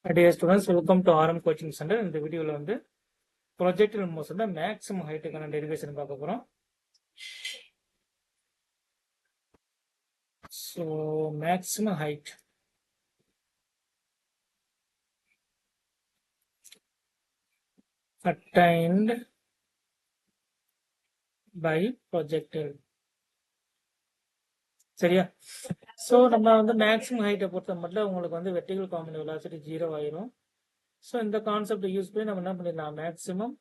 Dear students, welcome to RM Coaching Center. இந்த வீடியோல வந்து ப்ரொஜெக்டட் மோஷன்ல மேக்ஸிமம் ஹைட்டுக்கான டெரிவேஷன் பார்க்க போறோம். So maximum height attained by projectile. சரியா? ஸோ நம்ம வந்து மேக்ஸிமம் ஹைட்டை பொறுத்த மட்டும் உங்களுக்கு வந்து வெர்டிகல் காம்பன் வெலாசிட்டி 0 ஆயிரும். ஸோ இந்த கான்செப்டை யூஸ் பண்ணி நம்ம என்ன பண்ணிடலாம், மேக்ஸிமம்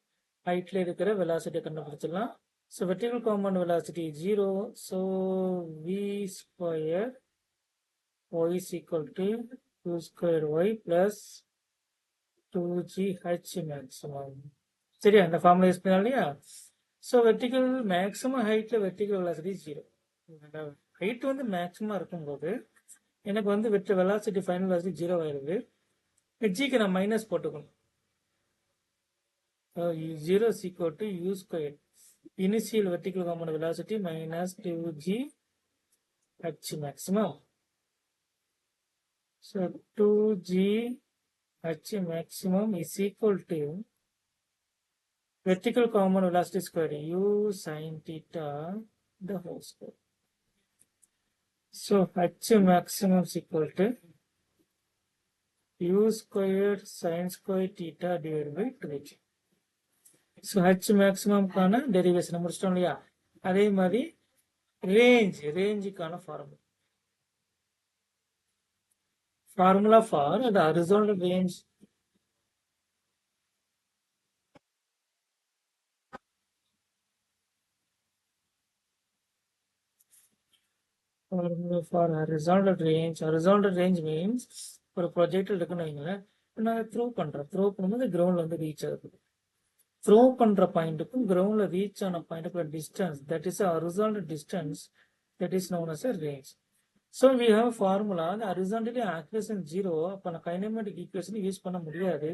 ஹைட்ல இருக்கிற வெலாசிட்டியை கண்டுபிடிச்சிடலாம். So vertical component velocity 0. So v square y is equal to 2 square y plus 2gh maximum. சரியா? இந்த ஃபார்முலா யூஸ் பண்ணலாம் இல்லையா? ஸோ வெர்டிகல் மேக்ஸிமம் ஹைட்ல வெர்டிகல் வெலாசிட்டி 0. ஹைட் வந்து மேக்ஸிமம் இருக்கும்போது எனக்கு வந்து வெலாசிட்டி ஃபைனல் வெலாசிட்டி 0 ஆயிருது. ஜிக்கு நான் மைனஸ் போட்டுக்கணும். 0 is equal to u square initial vertical component velocity minus 2gh maximum. So 2gh maximum is equal to vertical component velocity square u sin theta the whole square. So h maximum is equal to u square sin square theta divided by 2g. So h maximum கான derivation முடிச்சிட்டோம் இல்லையா? அதே மாதிரி ரேஞ்சுக்கான formula for the horizontal range horizontal range means ஒரு ப்ரொஜெக்டில் இருக்குன்னு வைங்களேன். நான் த்ரோ பண்ணும்போது கிரவுண்ட்ல வந்து ரீச் ஆகுது. த்ரோ பண்ற பாயிண்ட்டுக்கும் கிரவுண்ட்ல ரீச் ஆன பாயிண்ட்டுக்குள்ள distance, that is horizontal distance, that is known as a range. So we have a formula, the horizontally acceleration 0, அப்ப நான் கைனமேட்டிக் ஈக்குவேஷன் யூஸ் பண்ண முடியாது.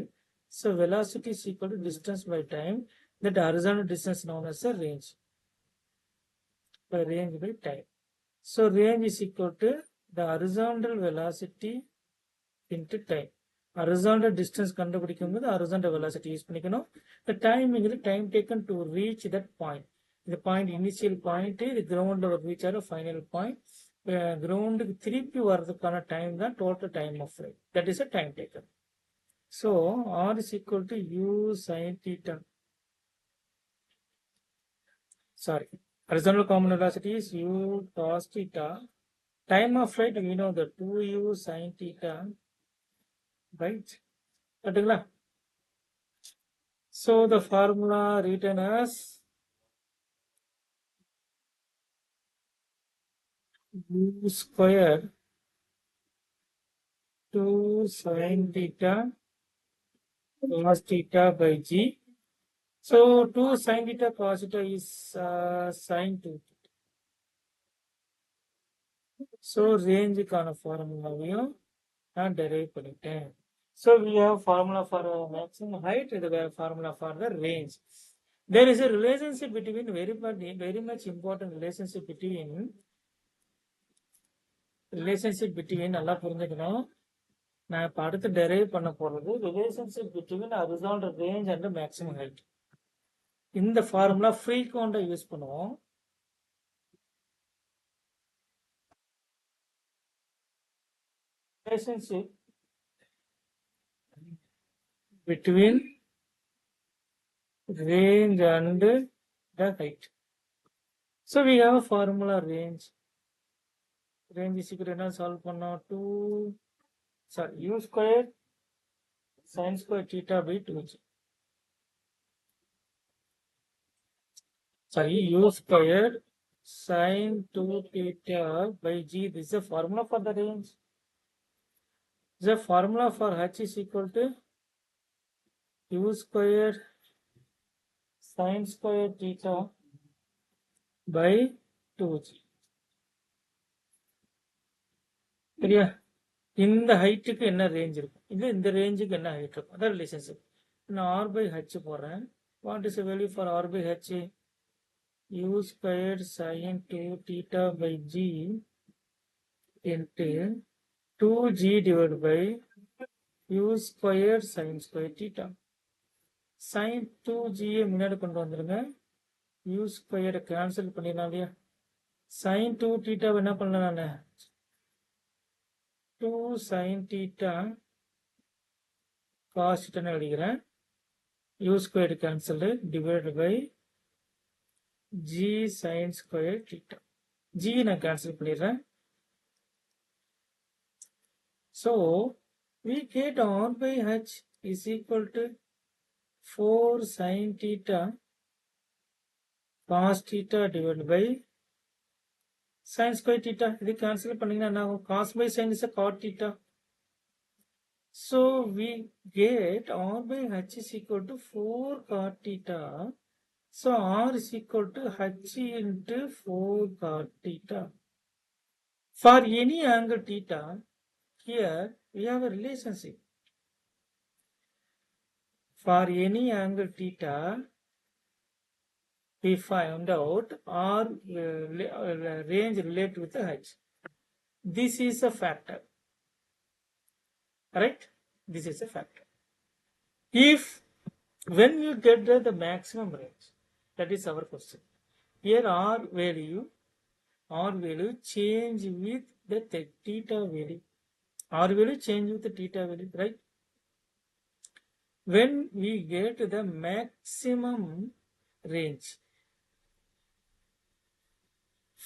So velocity is equal to distance by time, that horizontal distance known as a range, by range by time. So range is equal to the horizontal velocity into time. Horizontal distance கண்டுபிடிக்கும் போது horizontal velocity use பண்ணிக்கணும். The time is the time taken to reach that point. The point initial point, the ground level reach ஆற final point. கிரவுண்டுக்கு திருப்பி வர்றதுக்கான time தான் total time of flight. That is a time taken. So R is equal to u sine theta. Sorry, horizontal common velocity is u cos theta. Time of flight we know the 2u sin theta, right? கரெக்டுங்களா? So the formula written as u square 2 sin theta cos theta by g. So 2 sin theta cos theta is sin 2 theta. So range கான ஃபார்முலாவையும் நான் derive பண்ணிட்டேன். So we have formula for maximum height, we have formula for the range. There is a relationship between very much important relationship between நல்லா புரிஞ்சுக்கணும். நான் இப்ப அடுத்து derive பண்ண போறது relationship between horizontal range and maximum height. இந்த formula ஃப்ரீக்வெண்டா use பண்ணுவோம். Relationship between range and the height. So we have a formula range. Range is equal to என்ன சால்வ் பண்ணோம், u square sin square theta by 2g. Sorry, u square sin 2 theta by g. This is a formula for the range. The formula for h is equal to u square sin square theta by 2g. சரியா? இந்த ஹைட்டுக்கு என்ன range இருக்கும், இந்த ரேஞ்சுக்கு என்ன height இருக்கும், அதான் ரிலேஷன்ஷிப். நான் r by h போடுறேன். What is value for r by h? u squared sin 2 theta by g into 2g divided by u squared sin square theta. sin 2g முன்னாடி கொண்டு வந்துருங்க. u squared கேன்சல் பண்ணிடலாம் இல்லையா? sin 2 theta என்ன பண்ணலாம் நான்? 2 sin theta cos theta எழுதிக்கிறேன். u squared cancel divided by g sin square theta. g நான் கேன்சல் பண்ணிடுறேன். So we get r by h is equal to 4 sin theta cos theta divided by sin square theta. இது cancel பண்ணீங்கன்னா என்ன ஆகும்? cos by sin is a cot theta. So we get r by h is equal to 4 cot theta. So r is equal to h into 4 cot theta. For any angle theta, here we have a relationship. For any angle theta, we find out r range related with h. This is a factor. Right? This is a factor. If when you get the maximum range, that is our question. Here r value change with the theta value. R value change with the theta value, right? When we get the maximum range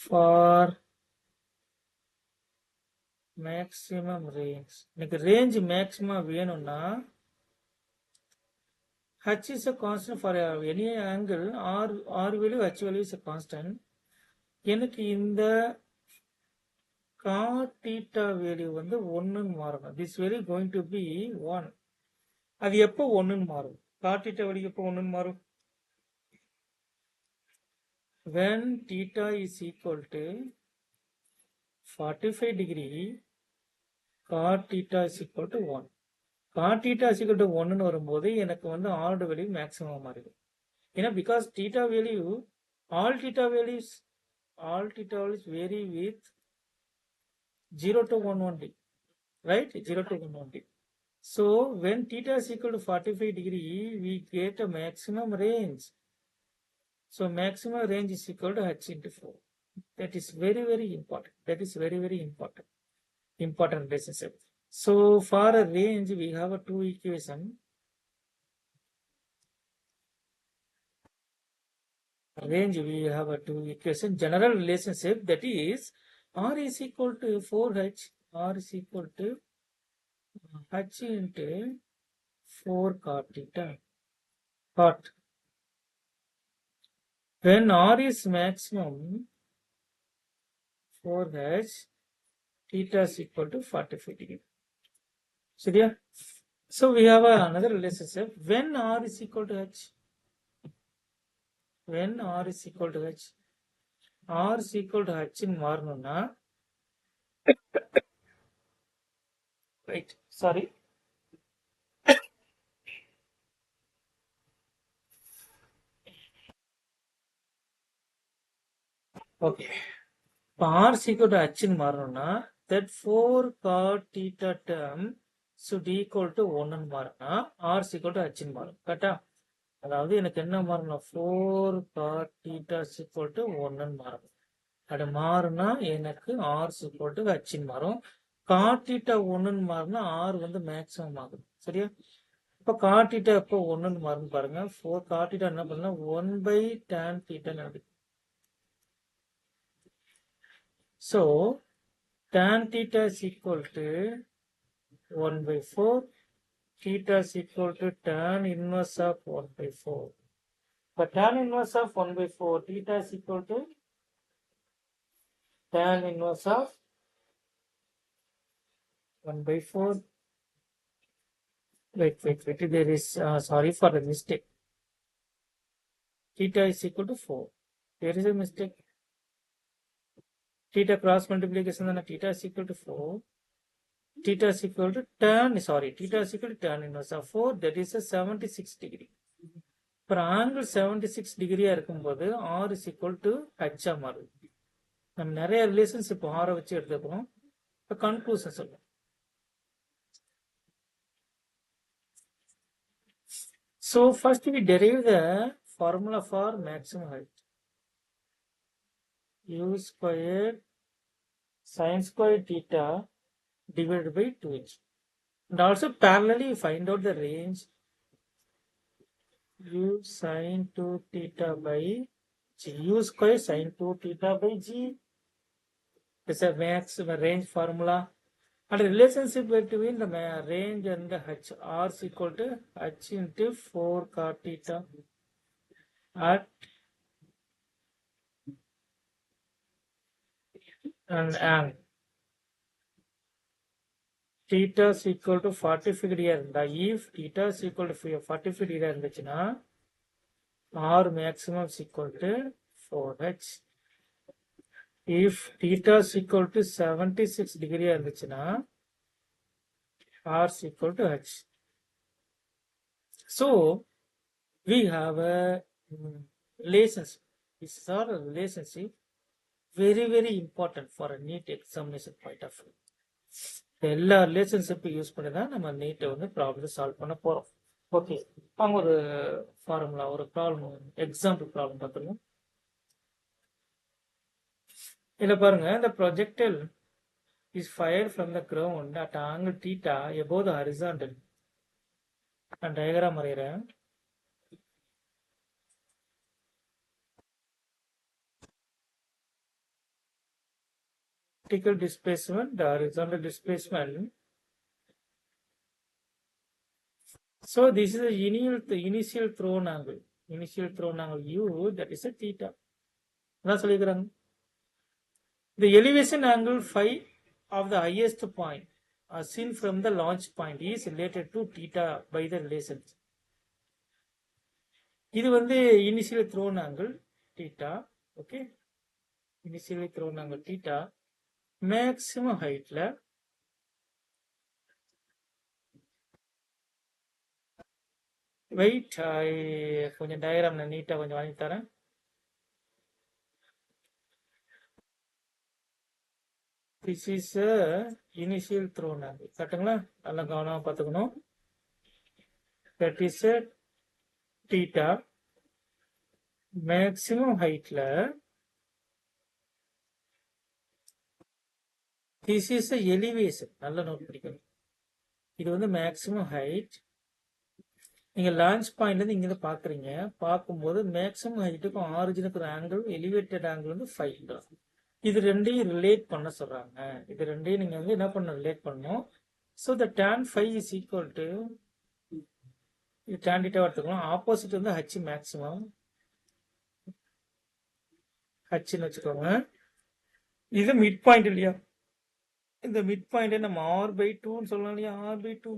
for maximum range, எனக்கு range maximum வேணும்னா h is a constant for any angle, r value h value is a constant. எனக்கு இந்த cot theta value வந்து 1 மாறணும். This value going to be 1. அது எப்போ 1 மாறும்? cot theta value எப்போ 1 மாறும்? When theta is equal to 45 degree, cot theta is equal to 1. cot theta is equal to 1 வரும்போது எனக்கு வந்து r value maximum மாறுது. ஏன்னா because theta value, all theta values vary with 0 to 1 only, right? 0 to 1 only. So when theta is equal to 45 degree, we get a maximum range. So maximum range is equal to h into 4. That is very, very important. That is very, very important. Important relationship. So for a range, we have a 2 equation. Range, we have a 2 equation. General relationship, that is r is equal to 4h. R is equal to h into 4 cot theta. Cot. When r is maximum, 4h, theta is equal to 45 degree. சரியா? So we have another relationship. When r is equal to h, when r is equal to h, r is equal to h in மாறணும்னா, wait, sorry. Okay. r is equal to h in மாறணும்னா, that 4 cot theta term should equal to 1 in மாறினா, r is equal to h in மாறும். கரெக்டா? அதாவது எனக்கு என்ன மாறணும்? 4 cot theta is equal to 1 in மாறும். அது மாறுனா எனக்கு r is equal to h in மாறும். cot theta 1 in மாறுனா r வந்து மேக்ஸிமம் ஆகும். சரியா? இப்போ cot theta எப்போ 1 in மாறும் பாருங்க. 4 cot theta என்ன பண்ணலாம்? 1 by tan theta நடக்குது. So tan theta is equal to 1 by 4. Theta is equal to tan inverse of 1 by 4. But tan inverse of 1 by 4, theta is equal to tan inverse of 1 by 4. Wait. There is, sorry for the mistake. Theta is equal to 4. There is a mistake. Theta cross multiplication and theta is equal to 4. Theta is equal to tan inverse of 4. That is a 76 degree. For angle 76 degree இருக்கும்போது r is equal to h மாறுது. நம்ம நிறைய relationship r வச்சு எடுத்துக்கிறோம். இப்போ conclusion சொல்லுவோம். So first we derive the formula for maximum height. U squared sin squared theta divided by 2h. And also parallelly find out the range u sin 2 theta by g. U square sin 2 theta by g is a maximum range formula. And the relationship between the range and the h, r is equal to h into 4 cot theta at and angle. Theta is equal to 45 degree இருந்தா if theta is equal to 45 degree இருந்துச்சுன்னா r maximum is equal to 4h. If theta is equal to 76 degree இருந்துச்சுன்னா r is equal to h. So we have a relationship. This is our relationship, very very important for a NEET examination point of view. எல்லா relationship use பண்ணி தான் நம்ம நீட்டை வந்து problem solve பண்ண போறோம். Okay, அவங்க ஒரு ஃபார்முலா, ஒரு ப்ராப்ளம், எக்ஸாம்பிள் ப்ராப்ளம் பார்த்துருவோம். இதுல பாருங்க, the projectile is fired from the ground at angle theta above the horizontal. நான் டயக்ராம் வரைகிறேன். Vertical displacement, the horizontal displacement. So this is the initial thrown angle. Initial thrown angle u, that is a theta. அதான் சொல்லிக்கிறாங்க. The elevation angle phi of the highest point as seen from the launch point is related to theta by the relations. இது வந்து initially thrown angle theta. Okay, initially thrown angle theta. Maximum height ல wait கொஞ்சம் diagram நான் நீட்டா கொஞ்சம் வாங்கி தரேன். This is a initial thrown angle. கரெக்ட்டுங்களா? நல்லா கவனமா பார்த்துக்கணும். That is a theta. Maximum heightல this is a elevation. நல்லா நோட் பண்ணிக்கணும். இது வந்து மேக்ஸிமம் ஹைட். நீங்க லான்ச் பாயிண்ட்ல இருந்து இங்க பாக்குறீங்க. பார்க்கும்போது மேக்ஸிமம் ஹைட்டுக்கும் ஆரிஜினுக்கு ஆங்கிள், எலிவேட்டட் ஆங்கிள் வந்து 5. இது ரெண்டையும் ரிலேட் பண்ண சொல்றாங்க. இது ரெண்டையும் நீங்க வந்து என்ன பண்ண ரிலேட் பண்ணணும். So the tan phi is equal to tan theta எடுத்துக்கலாம். ஆப்போசிட் வந்து h மேக்ஸிமம் ஹச்ன்னு வச்சுக்கோங்க. இது மிட் பாயிண்ட் இல்லையா? இந்த மிட் பாயிண்ட் நம்ம r/2 சொல்லலாம் இல்லையா? r/2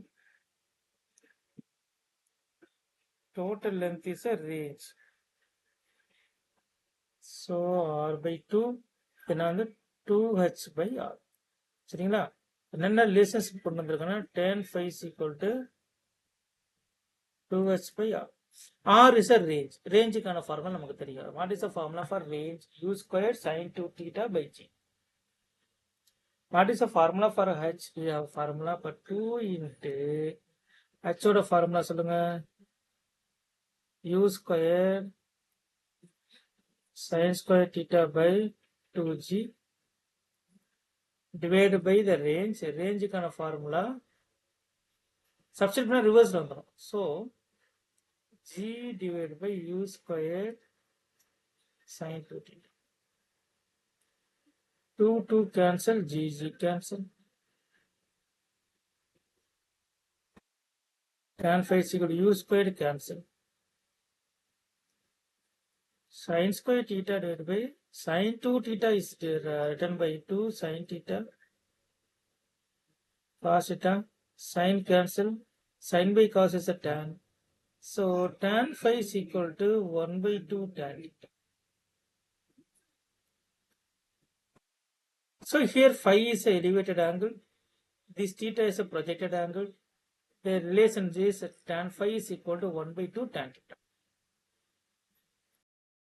total length is a range. So r/2 என்ன வந்து 2h/r. சரிங்களா? என்னென்ன ரிலேஷன்ஷிப் கொண்டு வந்திருக்கோம்னா tan phi is equal to 2h/r. r is a range. ரேஞ்சுக்கான ஃபார்முலா நமக்கு தெரியும். What is the formula for range? u squared sin 2 theta by g. What is the formula for h? We have formula for 2 into h ஓட formula சொல்லுங்க. u squared sin square theta by 2g divided by the range. ரேஞ்சுக்கான formula substitute பண்ணா ரிவர்ஸ்ல வந்துடும். So g divided by u squared sin 2 theta. 2 cancel, g cancel. Tan phi is equal to u squared cancel. Sin square theta divided by sin 2 theta is written by 2 sin theta. Cos theta, sin cancel, sin by cos is a tan. So tan phi is equal to 1/2 tan theta. So here phi is a elevated angle. This theta is a projected angle. The relation is tan phi is equal to 1/2 tan theta.